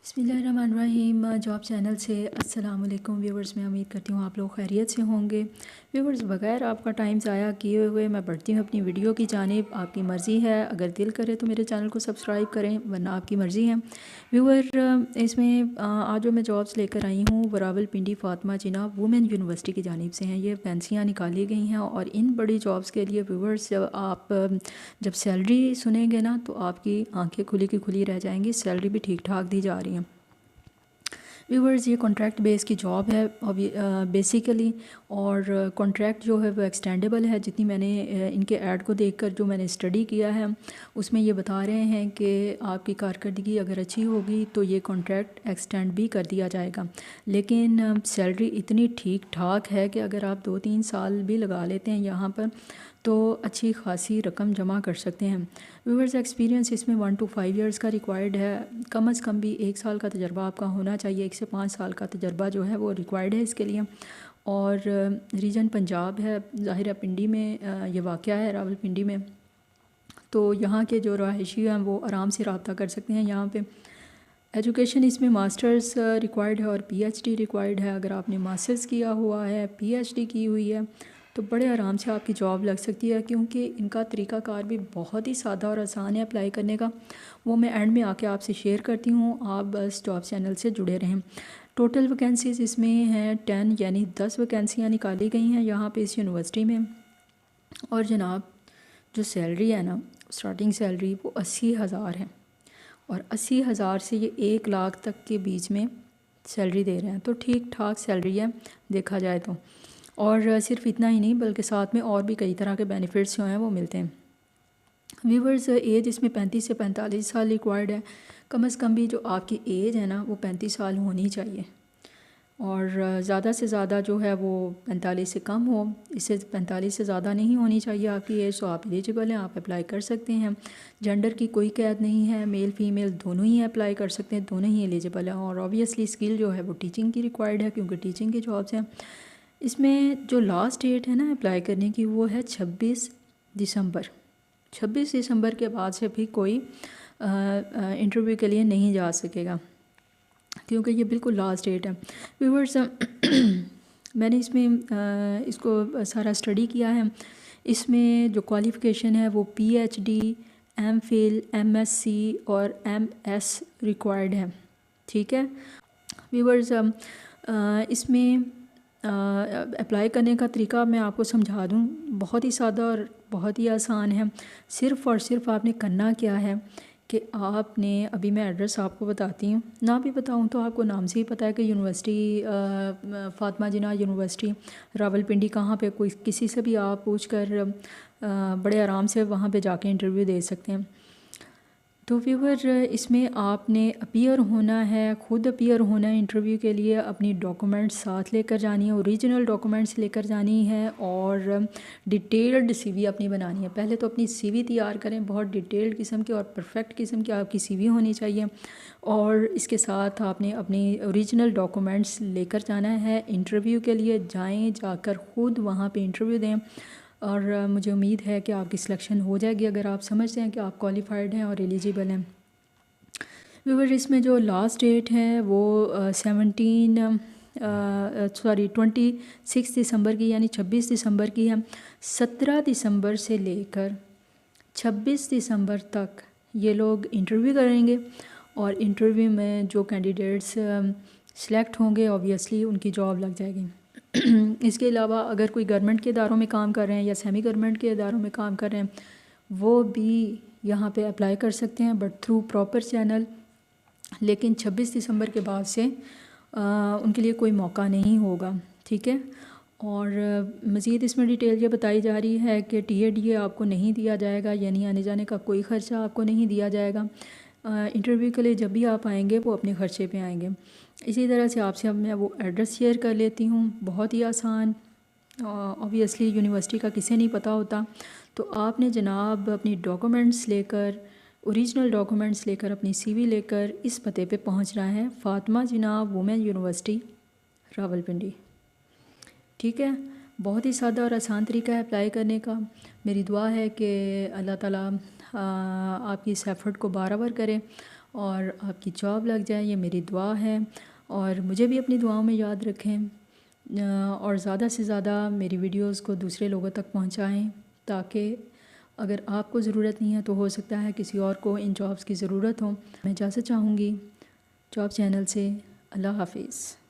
बिस्मिल्लाहिर्रहमानिर्रहीम। Job channel से अस्सलाम वालेकुम व्यूवर्स। मैं उम्मीद करती हूँ आप लोग खैरियत से होंगे। व्यूवर्स, बगैर आपका टाइम ज़ाया किए हुए मैं बढ़ती हूँ अपनी वीडियो की जानिब। आपकी मर्ज़ी है, अगर दिल करे तो मेरे चैनल को सब्सक्राइब करें, वरना आपकी मर्ज़ी है। व्यूवर, इसमें आज जो मैं जॉब्स लेकर आई हूँ वो रावलपिंडी फातिमा जिन्ना वुमेन यूनिवर्सिटी की जानिब से हैं। ये वैकेंसियाँ निकाली गई हैं और इन बड़ी जॉब्स के लिए व्यूवर्स जब सैलरी सुनेंगे ना तो आपकी आंखें खुली की खुली रह जाएंगी। सैलरी भी ठीक ठाक दी जा रही है। व्यूवर्स, ये कॉन्ट्रैक्ट बेस की जॉब है बेसिकली, और कॉन्ट्रैक्ट जो है वो एक्सटेंडेबल है। जितनी मैंने इनके ऐड को देखकर जो मैंने स्टडी किया है उसमें ये बता रहे हैं कि आपकी कारकर्दगी अगर अच्छी होगी तो ये कॉन्ट्रैक्ट एक्सटेंड भी कर दिया जाएगा। लेकिन सैलरी इतनी ठीक ठाक है कि अगर आप 2-3 साल भी लगा लेते हैं यहाँ पर तो अच्छी खासी रकम जमा कर सकते हैं। व्यूवर्स, एक्सपीरियंस इसमें 1 to 5 ईयर्स का रिक्वायर्ड है। कम अज़ कम भी 1 साल का तजर्बा आपका होना चाहिए। 1 से 5 साल का तजर्बा जो है वो रिक्वायर्ड है इसके लिए। और रीजन पंजाब है, ज़ाहिर है पिंडी में ये वाक़या है, रावलपिंडी में। तो यहाँ के जो रहायशी हैं वो आराम से रब्ता कर सकते हैं यहाँ पे। एजुकेशन इसमें मास्टर्स रिक्वायर्ड है और पीएचडी रिक्वायर्ड है। अगर आपने मास्टर्स किया हुआ है, पीएचडी की हुई है तो बड़े आराम से आपकी जॉब लग सकती है, क्योंकि इनका तरीक़ाकार भी बहुत ही सादा और आसान है अप्लाई करने का। वो मैं एंड में आके आपसे शेयर करती हूँ, आप बस जॉब चैनल से जुड़े रहें। टोटल वैकेंसीज़ इसमें हैं 10, यानी 10 वैकेंसियाँ निकाली गई हैं यहाँ पे इस यूनिवर्सिटी में। और जनाब, जो सैलरी है ना, स्टार्टिंग सैलरी वो 80,000 है, और 80,000 से ये 1 लाख तक के बीच में सैलरी दे रहे हैं। तो ठीक ठाक सैलरी है देखा जाए तो। और सिर्फ इतना ही नहीं बल्कि साथ में और भी कई तरह के बेनिफिट्स जो हैं वो मिलते हैं। व्यूवर्स, एज इसमें 35 से 45 साल रिक्वायर्ड है। कम अज़ कम भी जो आपकी एज है ना वो 35 साल होनी चाहिए, और ज़्यादा से ज़्यादा जो है वो 45 से कम हो। इससे 45 से ज़्यादा नहीं होनी चाहिए आपकी एज, तो आप एलिजिबल हैं, आप अप्लाई कर सकते हैं। जेंडर की कोई कैद नहीं है, मेल फीमेल दोनों ही अप्लाई कर सकते हैं, दोनों ही एलिजिबल हैं। और ऑब्वियसली स्किल जो है वो टीचिंग की रिक्वायर्ड है, क्योंकि टीचिंग की जॉब्स हैं। इसमें जो लास्ट डेट है ना अप्लाई करने की वो है 26 दिसंबर। 26 दिसंबर के बाद से भी कोई इंटरव्यू के लिए नहीं जा सकेगा, क्योंकि ये बिल्कुल लास्ट डेट है। व्यूवर्स, मैंने इसमें इसको सारा स्टडी किया है। इसमें जो क्वालिफ़िकेशन है वो पीएचडी, एमफिल, एमएससी और एमएस रिक्वायर्ड है। ठीक है व्यूवर्स, इसमें अप्लाई करने का तरीका मैं आपको समझा दूं, बहुत ही सादा और बहुत ही आसान है। सिर्फ़ और सिर्फ आपने करना क्या है कि आपने, अभी मैं एड्रेस आपको बताती हूँ, ना भी बताऊँ तो आपको नाम से ही पता है कि यूनिवर्सिटी फातिमा जिन्ना यूनिवर्सिटी रावलपिंडी कहाँ पे, कोई किसी से भी आप पूछ कर बड़े आराम से वहाँ पे जाके इंटरव्यू दे सकते हैं। तो व्यूवर, इसमें आपने अपीयर होना है, ख़ुद अपीयर होना है इंटरव्यू के लिए। अपनी डॉक्यूमेंट्स साथ लेकर जानी है, ओरिजिनल डॉक्यूमेंट्स लेकर जानी है, और डिटेल्ड सीवी अपनी बनानी है। पहले तो अपनी सीवी तैयार करें, बहुत डिटेल्ड किस्म की और परफेक्ट किस्म की आपकी सीवी होनी चाहिए। और इसके साथ आपने अपनी ओरिजिनल डॉक्यूमेंट्स लेकर जाना है। इंटरव्यू के लिए जाएँ, जाकर ख़ुद वहाँ पर इंटरव्यू दें, और मुझे उम्मीद है कि आपकी सिलेक्शन हो जाएगी अगर आप समझते हैं कि आप क्वालिफाइड हैं और एलिजिबल हैं। व्यूवर, इसमें जो लास्ट डेट है वो 26 दिसंबर की, यानी 26 दिसंबर की है। 17 दिसंबर से लेकर 26 दिसंबर तक ये लोग इंटरव्यू करेंगे, और इंटरव्यू में जो कैंडिडेट्स सेलेक्ट होंगे ऑब्वियसली उनकी जॉब लग जाएगी। इसके अलावा अगर कोई गवर्नमेंट के इदारों में काम कर रहे हैं या सेमी गवर्नमेंट के इदारों में काम कर रहे हैं, वो भी यहाँ पे अप्लाई कर सकते हैं, बट थ्रू प्रॉपर चैनल। लेकिन 26 दिसंबर के बाद से उनके लिए कोई मौका नहीं होगा। ठीक है। और मज़ीद इसमें डिटेल ये बताई जा रही है कि टीएडीए आपको नहीं दिया जाएगा, यानी आने जाने का कोई ख़र्चा आपको नहीं दिया जाएगा। इंटरव्यू के लिए जब भी आप आएंगे वो अपने ख़र्चे पे आएंगे। इसी तरह से आपसे अब मैं वो एड्रेस शेयर कर लेती हूँ, बहुत ही आसान। ऑब्वियसली यूनिवर्सिटी का किसे नहीं पता होता। तो आपने जनाब अपनी डॉक्यूमेंट्स लेकर, ओरिजिनल डॉक्यूमेंट्स लेकर, अपनी सीवी लेकर इस पते पे पहुंचना है, फातिमा जिन्ना वुमेन यूनिवर्सिटी रावलपिंडी। ठीक है, बहुत ही सादा और आसान तरीका है अप्लाई करने का। मेरी दुआ है कि अल्लाह ताला आपकी इस एफ़र्ट को बराबर करे اور آپ کی جاب لگ جائے، یہ میری دعا ہے، اور مجھے بھی اپنی دعاؤں میں یاد رکھیں، اور زیادہ سے زیادہ میری ویڈیوز کو دوسرے لوگوں تک پہنچائیں، تاکہ اگر آپ کو ضرورت نہیں ہے تو ہو سکتا ہے کسی اور کو ان جابس کی ضرورت ہو۔ میں اجازت چاہوں گی جاب چینل سے۔ اللہ حافظ۔